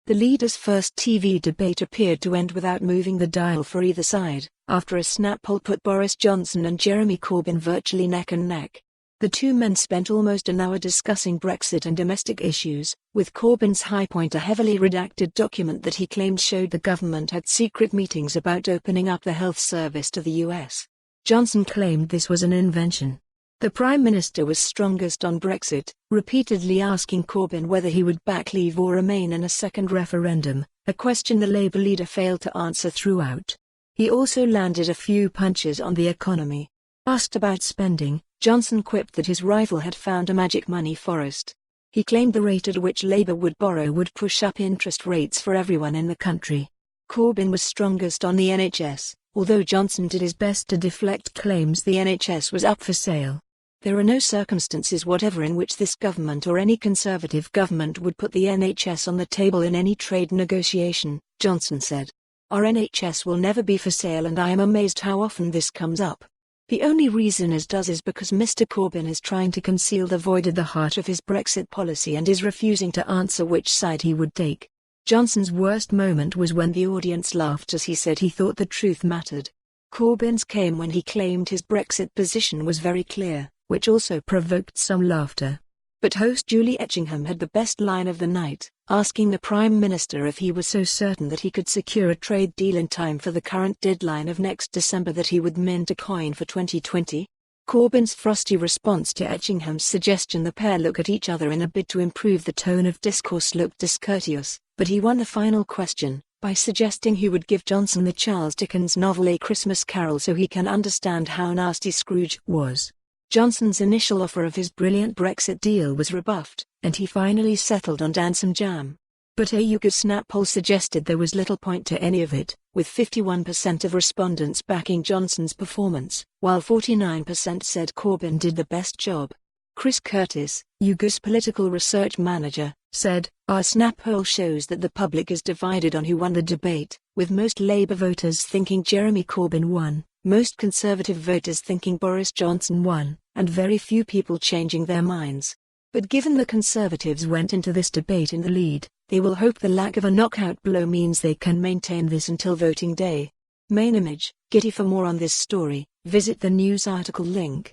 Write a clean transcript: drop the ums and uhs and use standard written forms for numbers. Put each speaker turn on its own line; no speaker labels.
The leaders' first TV debate appeared to end without moving the dial for either side, after a snap poll put Boris Johnson and Jeremy Corbyn virtually neck and neck. The two men spent almost an hour discussing Brexit and domestic issues, with Corbyn's high point a heavily redacted document that he claimed showed the government had secret meetings about opening up the health service to the US. Johnson claimed this was an invention. The Prime Minister was strongest on Brexit, repeatedly asking Corbyn whether he would back leave or remain in a second referendum, a question the Labour leader failed to answer throughout. He also landed a few punches on the economy. Asked about spending, Johnson quipped that his rival had found a magic money forest. He claimed the rate at which Labour would borrow would push up interest rates for everyone in the country. Corbyn was strongest on the NHS, although Johnson did his best to deflect claims the NHS was up for sale. There are no circumstances whatever in which this government or any Conservative government would put the NHS on the table in any trade negotiation, Johnson said. Our NHS will never be for sale, and I am amazed how often this comes up. The only reason it does is because Mr Corbyn is trying to conceal the void at the heart of his Brexit policy and is refusing to answer which side he would take. Johnson's worst moment was when the audience laughed as he said he thought the truth mattered. Corbyn's came when he claimed his Brexit position was very clear, which also provoked some laughter. But host Julie Etchingham had the best line of the night, asking the Prime Minister if he was so certain that he could secure a trade deal in time for the current deadline of next December that he would mint a coin for 2020. Corbyn's frosty response to Etchingham's suggestion the pair look at each other in a bid to improve the tone of discourse looked discourteous, but he won the final question by suggesting he would give Johnson the Charles Dickens novel A Christmas Carol so he can understand how nasty Scrooge was. Johnson's initial offer of his brilliant Brexit deal was rebuffed, and he finally settled on Dansum Jam. But a YouGov snap poll suggested there was little point to any of it, with 51% of respondents backing Johnson's performance, while 49% said Corbyn did the best job. Chris Curtis, YouGov's political research manager, said, "Our snap poll shows that the public is divided on who won the debate, with most Labour voters thinking Jeremy Corbyn won, most Conservative voters thinking Boris Johnson won, and very few people changing their minds. But given the Conservatives went into this debate in the lead, they will hope the lack of a knockout blow means they can maintain this until voting day." Main image, Getty. For more on this story, visit the news article link.